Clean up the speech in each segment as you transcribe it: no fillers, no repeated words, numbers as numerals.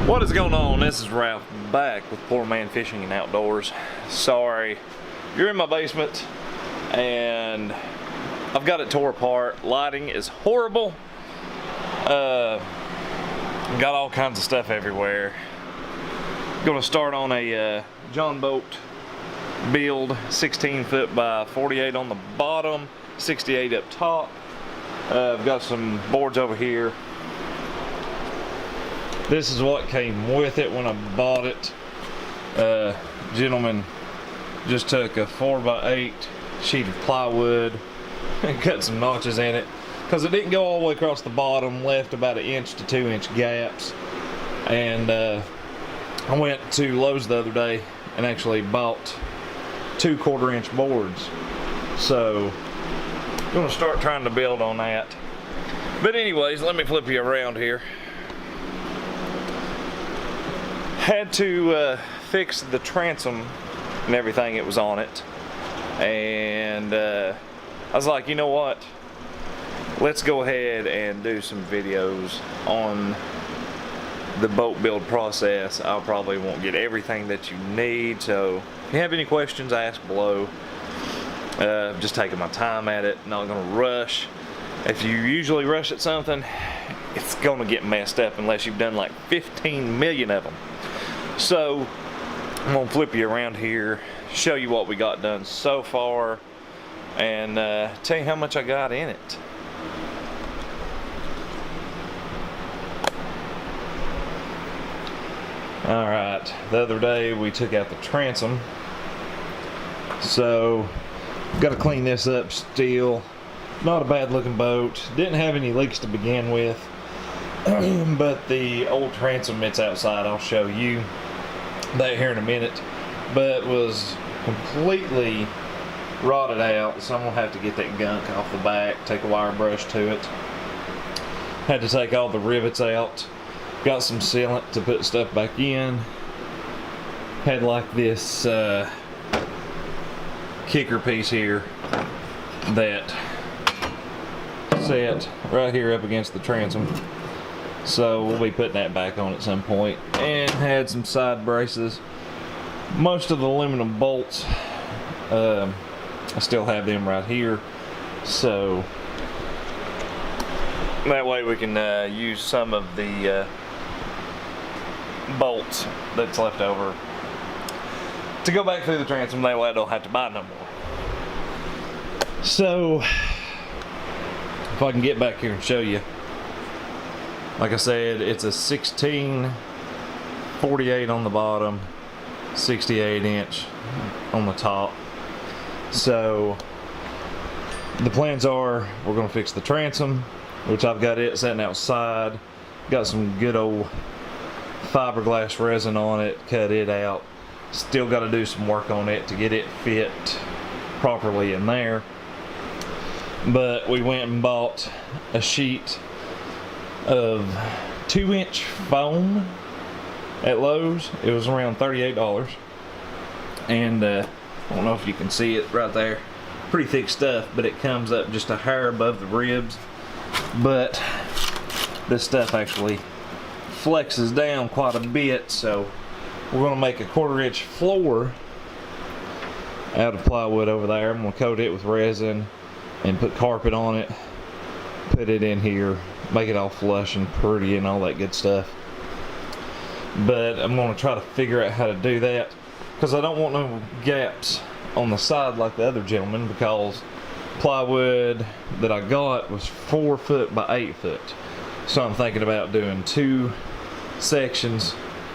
What is going on? This is Ralph back with Poor Man Fishing and Outdoors. Sorry, you're in my basement and I've got it tore apart. Lighting is horrible. Got all kinds of stuff everywhere. Gonna start on a JON boat build, 16 foot by 48 on the bottom, 68 up top. I've got some boards over here. This is what came with it when I bought it. Gentleman just took a 4x8 sheet of plywood and cut some notches in it because it didn't go all the way across the bottom, left about 1 inch to 2 inch gaps. And I went to Lowe's the other day and actually bought 2 1/4 inch boards. So I'm gonna start trying to build on that. But anyways, let me flip you around here. Had to fix the transom and everything that was on it, and I was like, you know what, let's go ahead and do some videos on the boat build process. I probably won't get everything that you need, so if you have any questions, ask below. Just taking my time at it, not gonna rush. If you usually rush at something, it's gonna get messed up unless you've done like 15 million of them. So I'm gonna flip you around here, show you what we got done so far, and tell you how much I got in it. Alright, the other day we took out the transom, so got to clean this up still. Not a bad looking boat, didn't have any leaks to begin with. But the old transom, it's outside, I'll show you that here in a minute, but was completely rotted out, so I'm gonna have to get that gunk off the back, take a wire brush to it. Had to take all the rivets out, got some sealant to put stuff back in. Had like this kicker piece here that set right here up against the transom, so we'll be putting that back on at some point. And had some side braces. Most of the aluminum bolts, I still have them right here, so that way we can use some of the bolts that's left over to go back through the transom. That way I don't have to buy no more. So if I can get back here and show you, like I said, it's a 16 48 on the bottom, 68 inch on the top. So the plans are we're going to fix the transom, which I've got it sitting outside. Got some good old fiberglass resin on it, cut it out. Still got to do some work on it to get it fit properly in there. But we went and bought a sheet of 2 inch foam at Lowe's. It was around $38, and I don't know if you can see it right there. Pretty thick stuff, but it comes up just a hair above the ribs. But this stuff actually flexes down quite a bit, so we're going to make a 1/4 inch floor out of plywood over there. I'm going to coat it with resin and put carpet on it, put it in here, make it all flush and pretty and all that good stuff. But I'm going to try to figure out how to do that, because I don't want no gaps on the side like the other gentleman, because plywood that I got was 4 foot by 8 foot. So I'm thinking about doing 2 sections,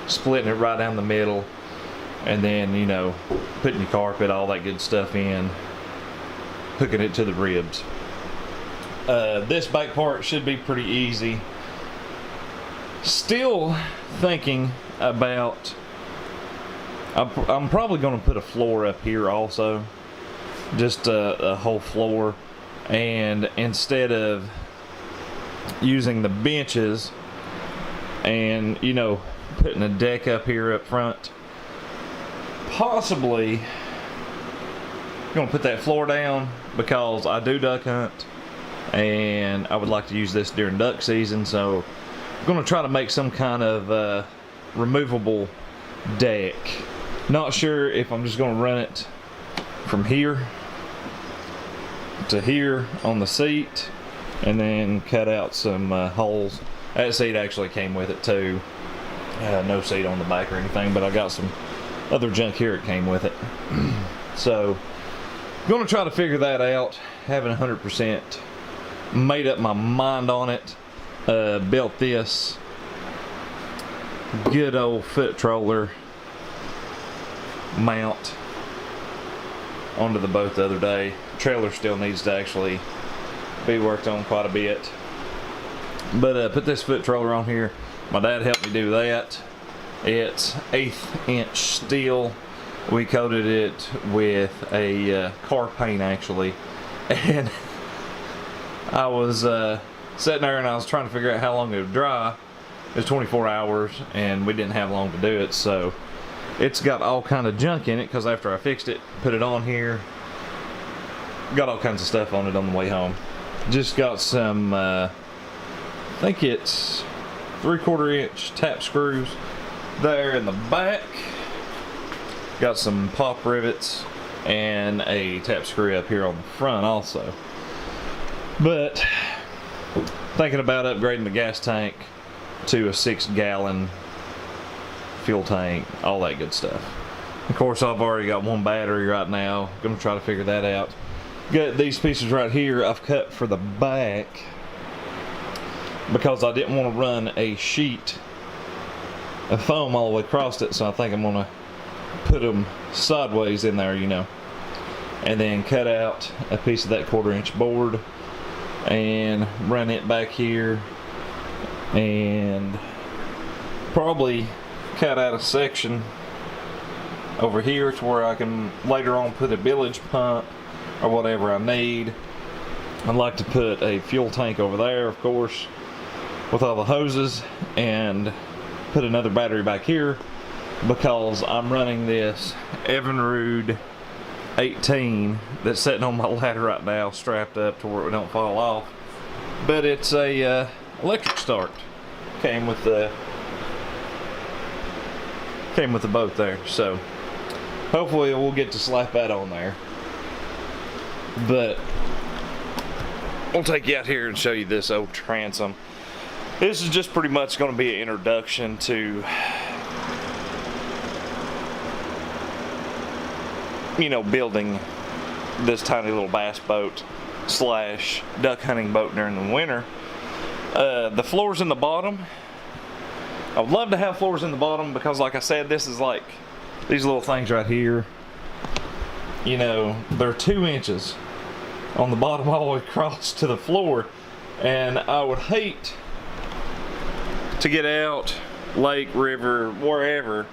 splitting it right down the middle, and then, you know, putting your carpet, all that good stuff in, hooking it to the ribs. This back part should be pretty easy. Still thinking about, I'm probably going to put a floor up here also, just a whole floor, and instead of using the benches and, you know, putting a deck up here up front, possibly going to put that floor down, because I do duck hunt and I would like to use this during duck season. So I'm going to try to make some kind of removable deck. Not sure if I'm just going to run it from here to here on the seat and then cut out some holes. That seat actually came with it too. No seat on the back or anything, but I got some other junk here that came with it. So I'm going to try to figure that out. Haven't 100% made up my mind on it. Built this good old foot troller mount onto the boat the other day. Trailer still needs to actually be worked on quite a bit, but put this foot troller on here. My dad helped me do that. It's 1/8 inch steel. We coated it with a car paint actually, and I was sitting there and I was trying to figure out how long it would dry. It was 24 hours and we didn't have long to do it, so it's got all kind of junk in it because after I fixed it, put it on here, got all kinds of stuff on it on the way home. Just got some I think it's 3/4 inch tap screws there in the back. Got some pop rivets and a tap screw up here on the front also. But thinking about upgrading the gas tank to a 6-gallon fuel tank, all that good stuff. Of course, I've already got one battery right now. Gonna try to figure that out. Got these pieces right here I've cut for the back because I didn't want to run a sheet of foam all the way across it, so I think I'm gonna put them sideways in there, you know, and then cut out a piece of that 1/4 inch board and run it back here, and probably cut out a section over here to where I can later on put a bilge pump or whatever I need. I'd like to put a fuel tank over there, of course, with all the hoses, and put another battery back here because I'm running this Evinrude 18 that's sitting on my ladder right now, strapped up to where it don't fall off. But it's a electric start. Came with the boat there, so hopefully we'll get to slap that on there. But we'll take you out here and show you this old transom. This is just pretty much going to be an introduction to, you know, building this tiny little bass boat slash duck hunting boat during the winter. The floors in the bottom, I would love to have floors in the bottom because, like I said, this is like these little things right here, you know, they're 2 inches on the bottom all the way across to the floor, and I would hate to get out lake, river, wherever,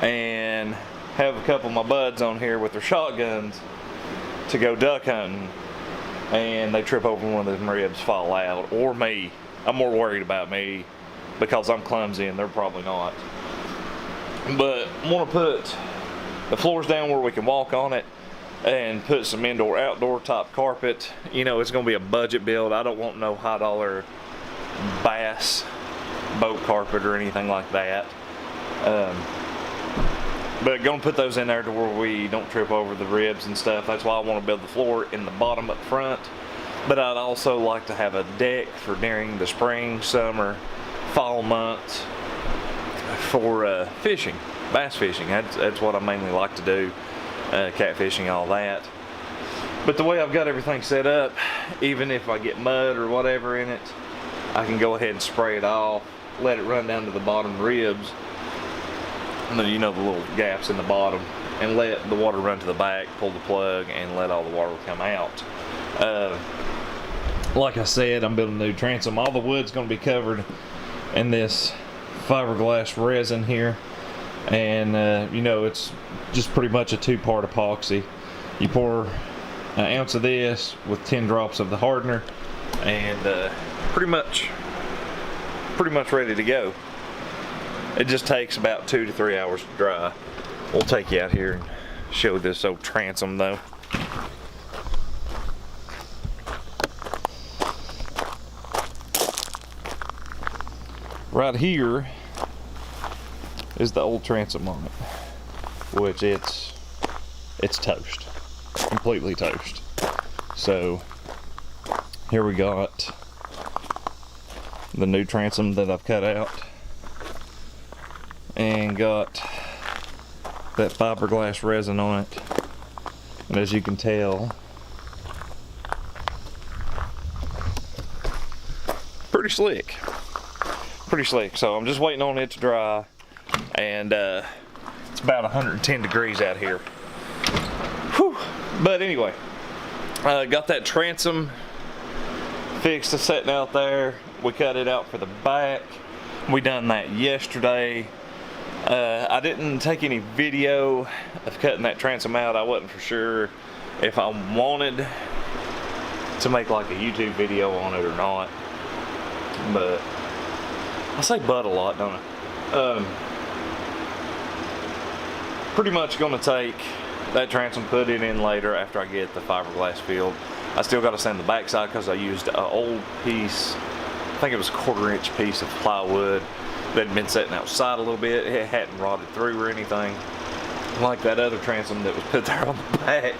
and have a couple of my buds on here with their shotguns to go duck hunting and they trip over one of them ribs, fall out, or me. I'm more worried about me because I'm clumsy and they're probably not. But I want to put the floors down where we can walk on it and put some indoor outdoor top carpet. You know, it's going to be a budget build. I don't want no high dollar bass boat carpet or anything like that. But gonna put those in there to where we don't trip over the ribs and stuff. That's why I want to build the floor in the bottom up front. But I'd also like to have a deck for during the spring, summer, fall months for fishing, bass fishing. That's what I mainly like to do, catfishing, all that. But the way I've got everything set up, even if I get mud or whatever in it, I can go ahead and spray it off, let it run down to the bottom ribs, and then, you know, the little gaps in the bottom, and let the water run to the back, pull the plug, and let all the water come out. Like I said, I'm building a new transom. All the wood's going to be covered in this fiberglass resin here, and you know, it's just pretty much a 2-part epoxy. You pour an ounce of this with 10 drops of the hardener, and pretty much ready to go. It just takes about 2 to 3 hours to dry. We'll take you out here and show this old transom though. Right here is the old transom on it, which it's toast, completely toast. So here we got the new transom that I've cut out, and got that fiberglass resin on it, and as you can tell, pretty slick. So I'm just waiting on it to dry, and it's about 110 degrees out here. Whew. But anyway, got that transom fixed to setting out there. We cut it out for the back. We done that yesterday. I didn't take any video of cutting that transom out. I wasn't for sure if I wanted to make like a YouTube video on it or not. But I say but a lot, don't I? Pretty much gonna take that transom, put it in later after I get the fiberglass filled. I still got to sand the backside because I used an old piece, I think it was a 1/4 inch piece of plywood that had been sitting outside a little bit. It hadn't rotted through or anything like that other transom that was put there on the back.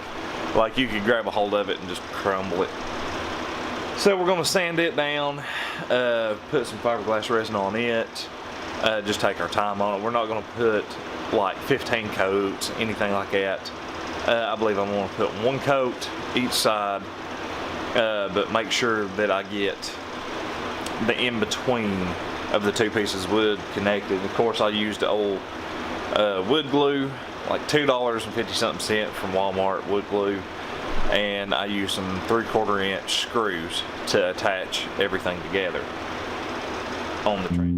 Like you could grab a hold of it and just crumble it. So we're going to sand it down, put some fiberglass resin on it, just take our time on it. We're not going to put like 15 coats, anything like that. I believe I'm going to put 1 coat each side, but make sure that I get the in-between of the 2 pieces of wood connected. Of course, I used old wood glue, like $2.50 from Walmart wood glue, and I used some 3/4 inch screws to attach everything together on the train.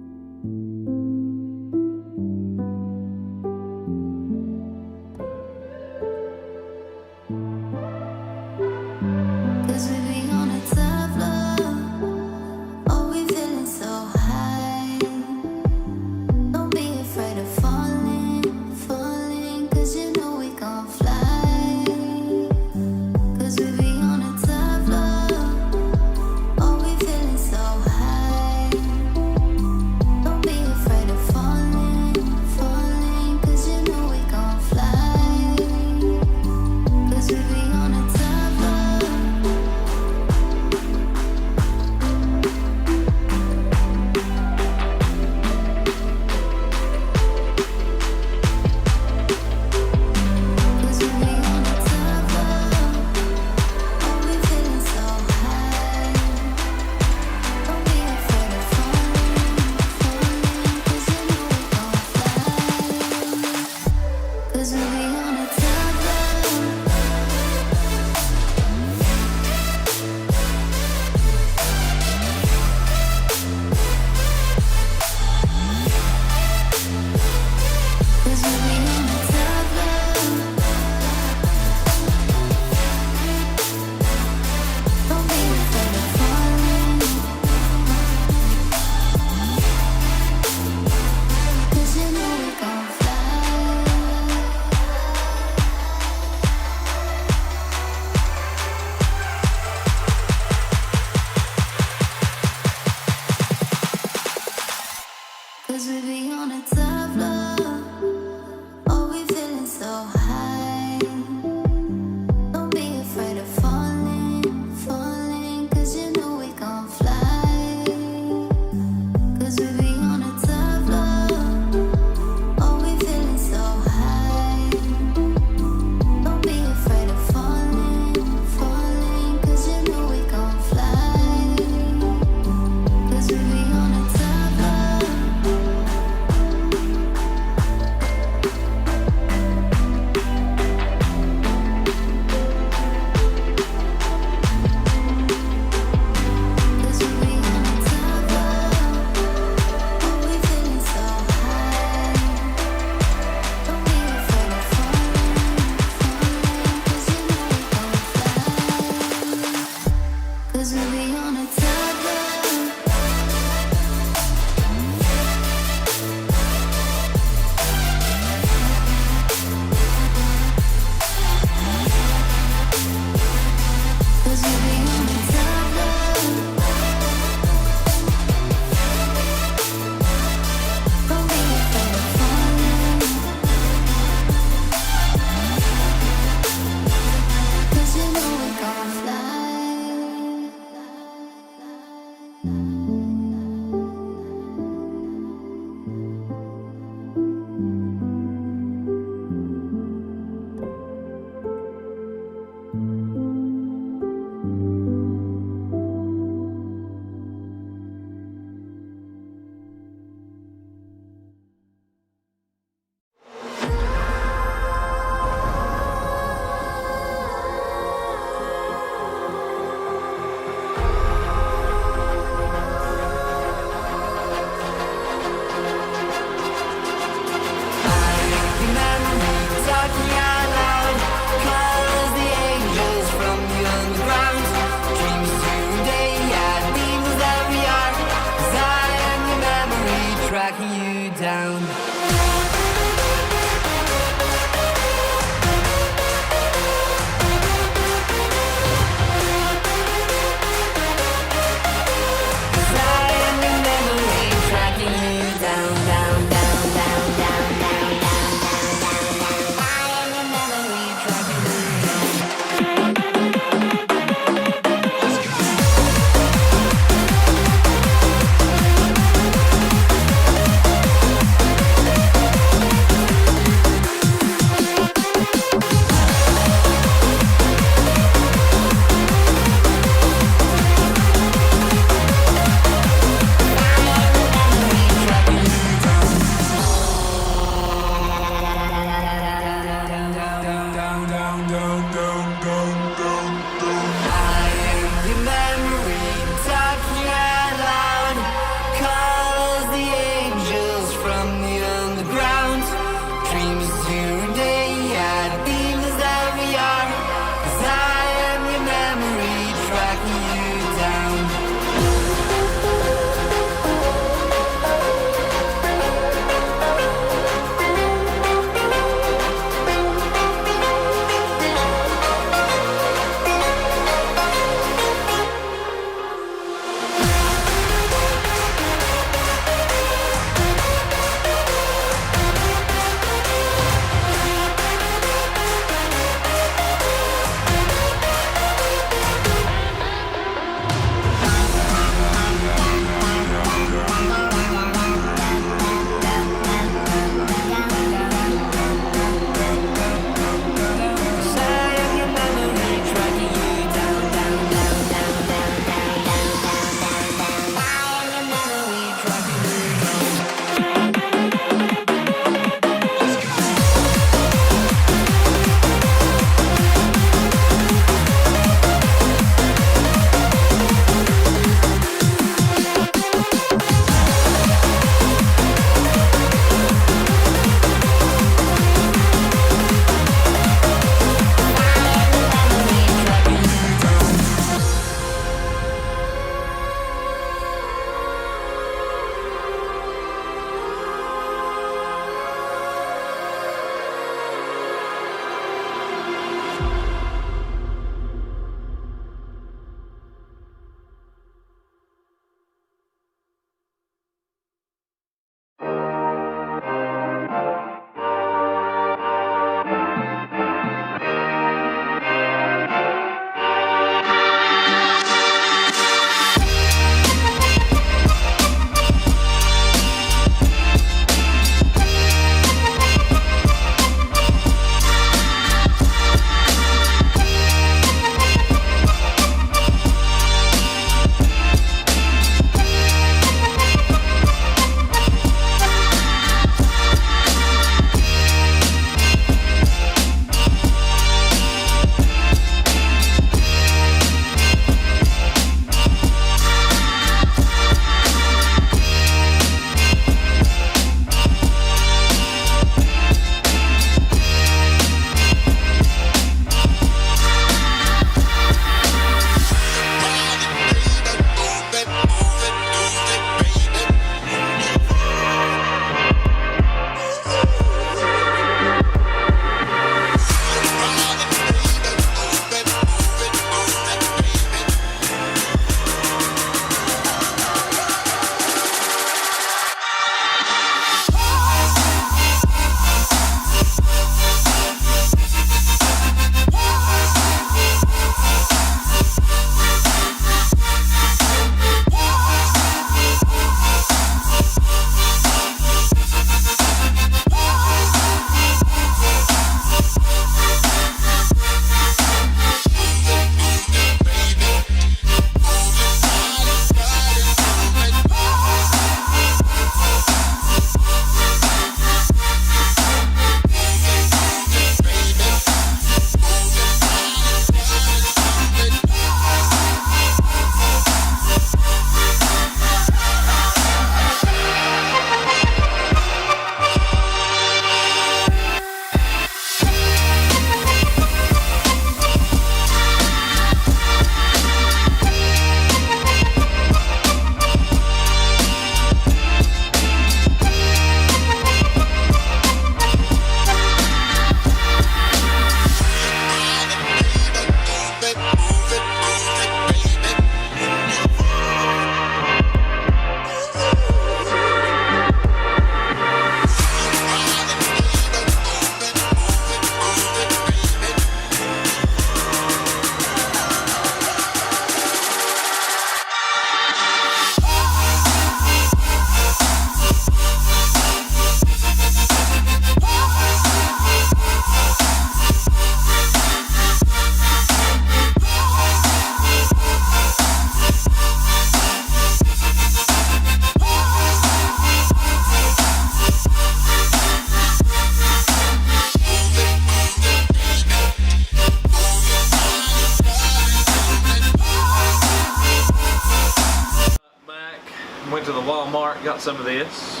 got some of this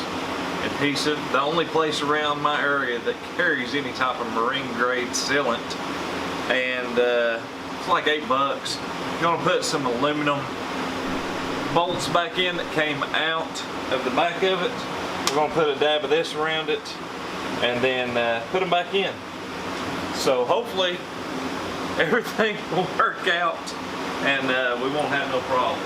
adhesive. The only place around my area that carries any type of marine grade sealant, and it's like $8. I'm gonna put some aluminum bolts back in that came out of the back of it. We're gonna put a dab of this around it and then put them back in. So hopefully everything will work out and we won't have no problems.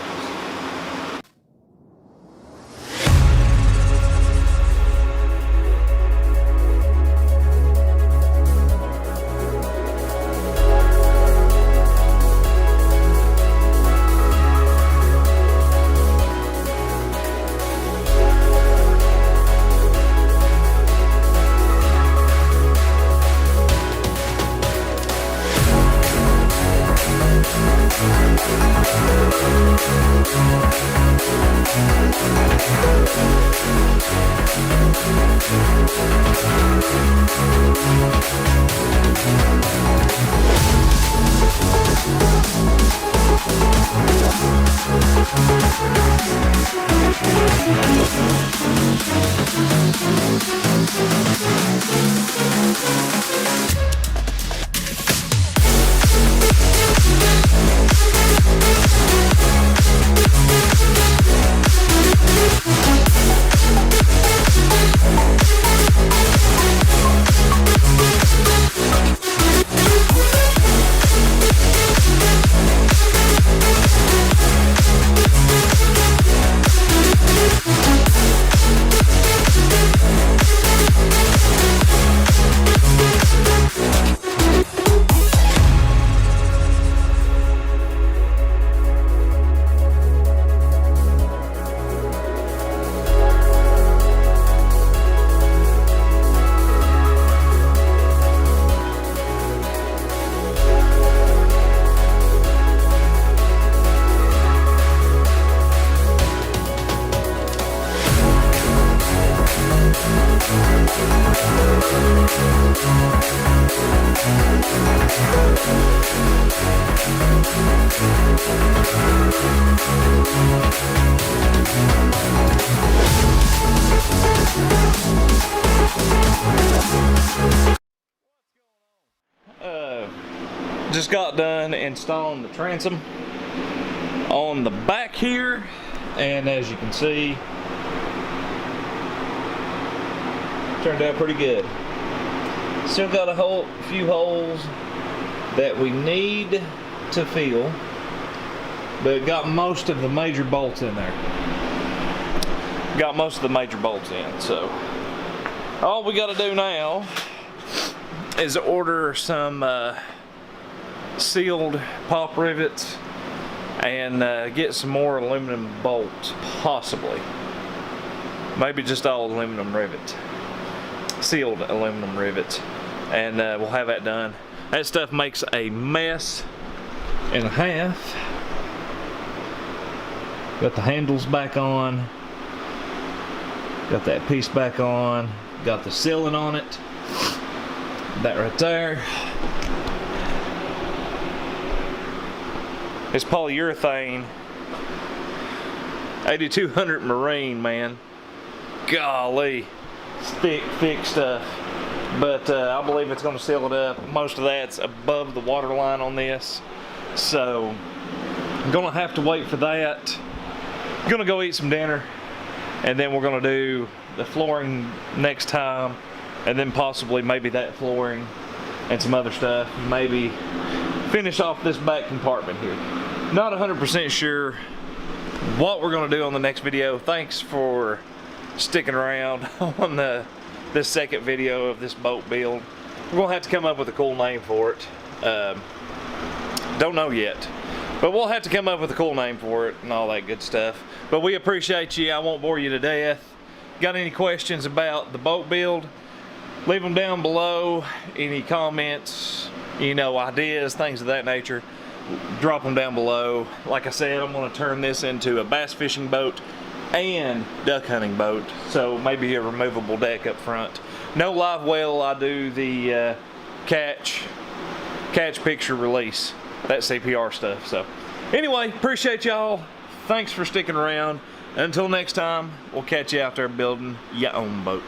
Just got done installing the transom on the back here, and as you can see, turned out pretty good. Still got a few holes that we need to fill, but got most of the major bolts in there. Got most of the major bolts in, so all we got to do now is order some sealed pop rivets and get some more aluminum bolts, possibly. Maybe just all aluminum rivets, sealed aluminum rivets, and we'll have that done. That stuff makes a mess and a half. Got the handles back on, got that piece back on, got the sealant on it, that right there. It's polyurethane, 8200 marine, man. Golly, it's thick stuff. But I believe it's going to seal it up. Most of that's above the water line on this, so I'm going to have to wait for that. I'm going to go eat some dinner, and then we're going to do the flooring next time, and then possibly maybe that flooring and some other stuff. Maybe finish off this back compartment here. Not 100% sure what we're going to do on the next video. Thanks for sticking around on this second video of this boat build. We're going to have to come up with a cool name for it. Don't know yet, but we'll have to come up with a cool name for it and all that good stuff. But we appreciate you. I won't bore you to death. Got any questions about the boat build? Leave them down below. Any comments, you know, ideas, things of that nature, drop them down below. Like I said, I'm going to turn this into a bass fishing boat and duck hunting boat, so maybe a removable deck up front. No live well. I do the catch picture release, that CPR stuff. So anyway, appreciate y'all. Thanks for sticking around. Until next time, we'll catch you out there building your own boat.